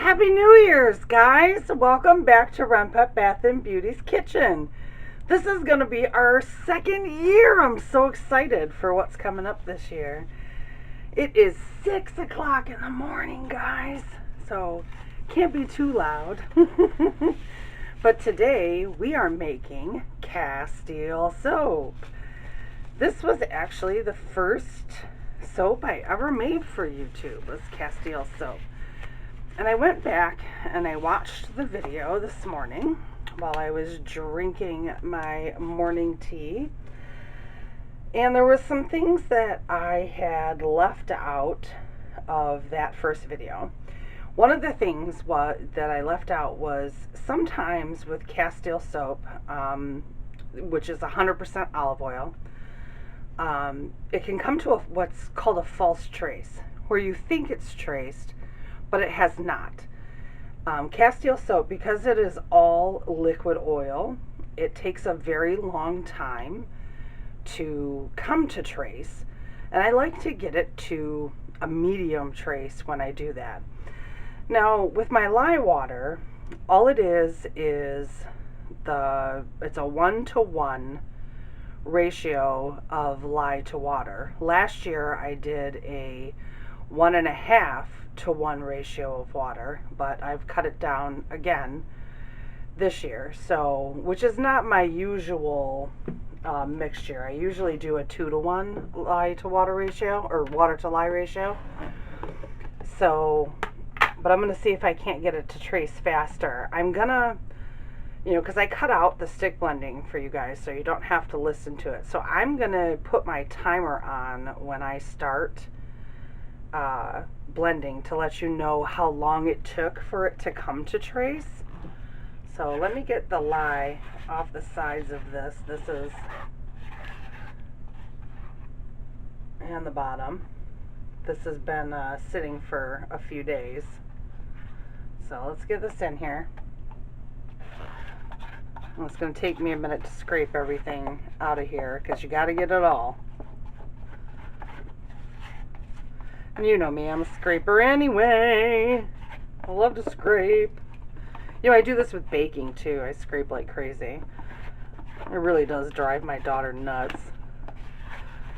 Happy New Year's, guys! Welcome back to Renpet Bath Beauty's kitchen. This is going to be our second year. I'm so excited for what's coming up this year. It is 6 o'clock in the morning, guys, so can't be too loud. But today we are making Castile soap. This was actually the first soap I ever made for YouTube, was Castile soap. And I went back and I watched the video this morning while I was drinking my morning tea. And there were some things that I had left out of that first video. One of the things that I left out was sometimes with Castile soap, which is 100% olive oil, it can come to what's called a false trace, where you think it's traced, but it has not. Castile soap, because it is all liquid oil, it takes a very long time to come to trace, and I like to get it to a medium trace when I do that. Now with my lye water, all it is it's a 1-to-1 ratio of lye to water. Last year I did a 1.5-to-1 ratio of water, but I've cut it down again this year, so which is not my usual mixture. I usually do a 2-to-1 lye to water ratio, or water to lye ratio. So, but I'm gonna see if I can't get it to trace faster. I'm gonna, because I cut out the stick blending for you guys, so you don't have to listen to it. So I'm gonna put my timer on when I start blending to let you know how long it took for it to come to trace. So let me get the lye off the sides of this. And the bottom. This has been sitting for a few days. So let's get this in here. Well, it's going to take me a minute to scrape everything out of here because you got to get it all. And you know me, I'm a scraper anyway. I love to scrape. I do this with baking too. I scrape like crazy. It really does drive my daughter nuts.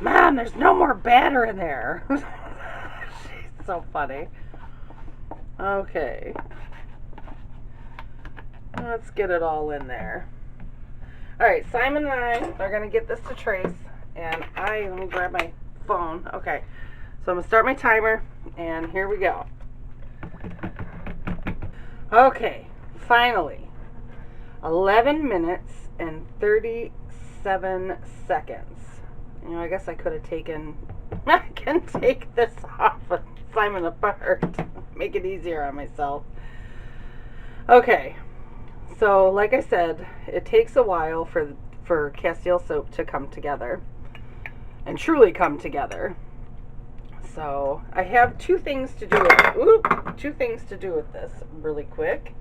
Mom, there's no more batter in there. She's so funny. Okay. Let's get it all in there. Alright, Simon and I are going to get this to trace. And let me grab my phone. Okay. So I'm going to start my timer, and here we go. Okay, finally, 11 minutes and 37 seconds. I guess I could have I can take this off and Simon apart, make it easier on myself. Okay, so like I said, it takes a while for Castile soap to come together, and truly come together. So I have two things to do with this really quick.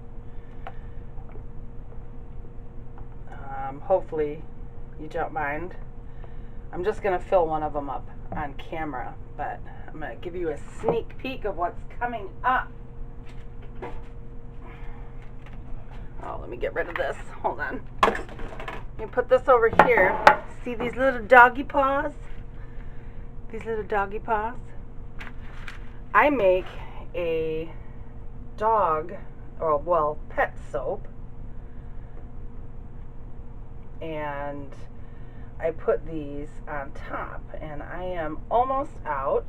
Hopefully you don't mind. I'm just going to fill one of them up on camera, but I'm going to give you a sneak peek of what's coming up. Oh, let me get rid of this. Hold on. You put this over here. See these little doggy paws? These little doggy paws? I make a pet soap, and I put these on top, and I am almost out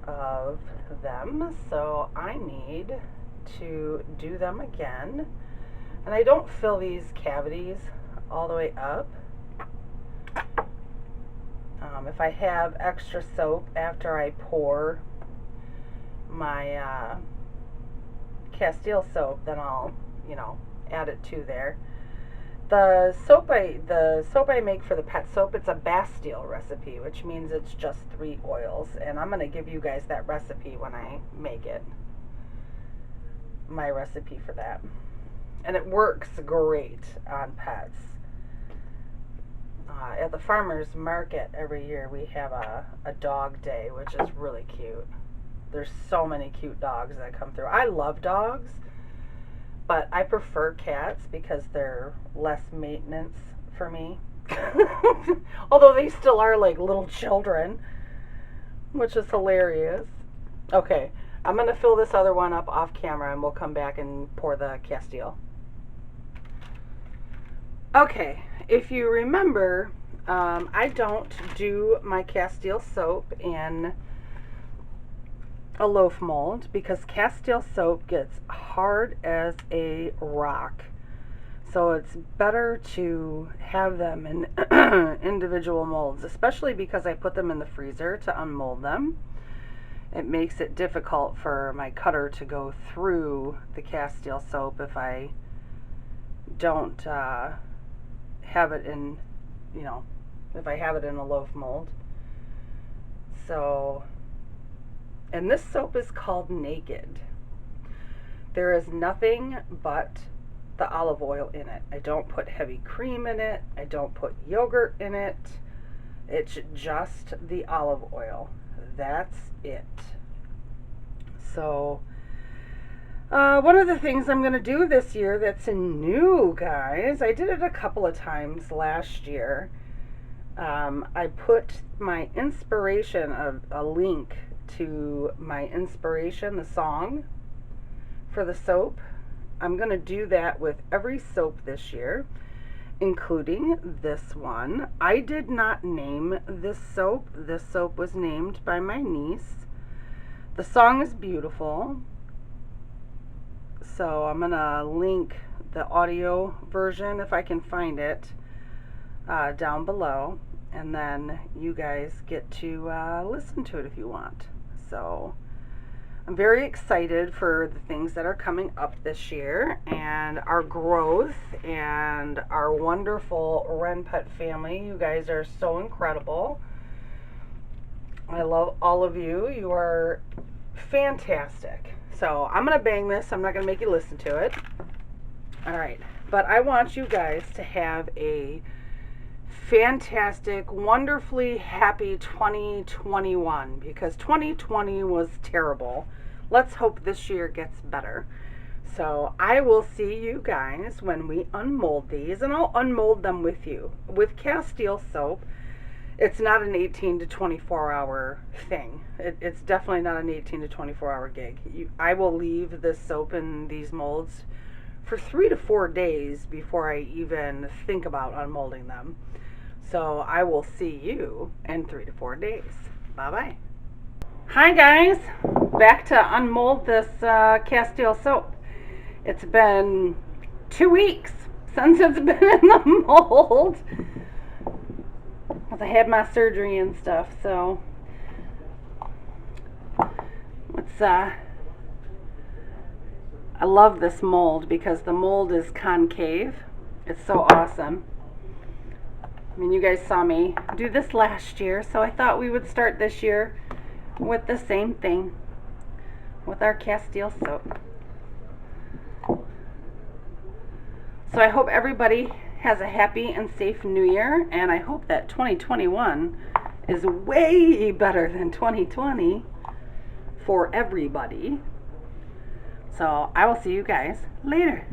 of them, so I need to do them again. And I don't fill these cavities all the way up. If I have extra soap after I pour my Castile soap, then I'll, add it to there. The soap I make for the pet soap, it's a Bastille recipe, which means it's just 3 oils, and I'm going to give you guys that recipe when I make it. My recipe for that. And it works great on pets. At the farmer's market every year we have a dog day, which is really cute. There's so many cute dogs that come through. I love dogs, but I prefer cats because they're less maintenance for me. Although they still are like little children, which is hilarious. Okay, I'm going to fill this other one up off camera and we'll come back and pour the Castile. Okay, if you remember, I don't do my Castile soap in a loaf mold because Castile soap gets hard as a rock. So it's better to have them in individual molds, especially because I put them in the freezer to unmold them. It makes it difficult for my cutter to go through the Castile soap if I don't have it in, if I have it in a loaf mold. So, and this soap is called Naked. There is nothing but the olive oil in it. I don't put heavy cream in it. I don't put yogurt in it. It's just the olive oil. That's it. So, one of the things I'm going to do this year that's new, guys, I did it a couple of times last year. I put my inspiration, a link to my inspiration, the song for the soap. I'm going to do that with every soap this year, including this one. I did not name this soap. This soap was named by my niece. The song is beautiful. So I'm going to link the audio version, if I can find it, down below. And then you guys get to listen to it if you want. So I'm very excited for the things that are coming up this year and our growth and our wonderful Renpet family. You guys are so incredible. I love all of you. You are fantastic. So I'm going to bang this. I'm not going to make you listen to it. All right. But I want you guys to have a fantastic, wonderfully happy 2021 because 2020 was terrible. Let's hope this year gets better. So I will see you guys when we unmold these, and I'll unmold them with you. With Castile soap, it's not an 18 to 24 hour thing. It's definitely not an 18 to 24 hour gig. I will leave this soap in these molds for 3 to 4 days before I even think about unmolding them. So I will see you in 3 to 4 days. Bye-bye. Hi guys, back to unmold this Castile soap. It's been 2 weeks since it's been in the mold. I had my surgery and stuff, so I love this mold because the mold is concave. It's so awesome. I mean, you guys saw me do this last year, so I thought we would start this year with the same thing with our Castile soap. So I hope everybody has a happy and safe new year, and I hope that 2021 is way better than 2020 for everybody. So I will see you guys later.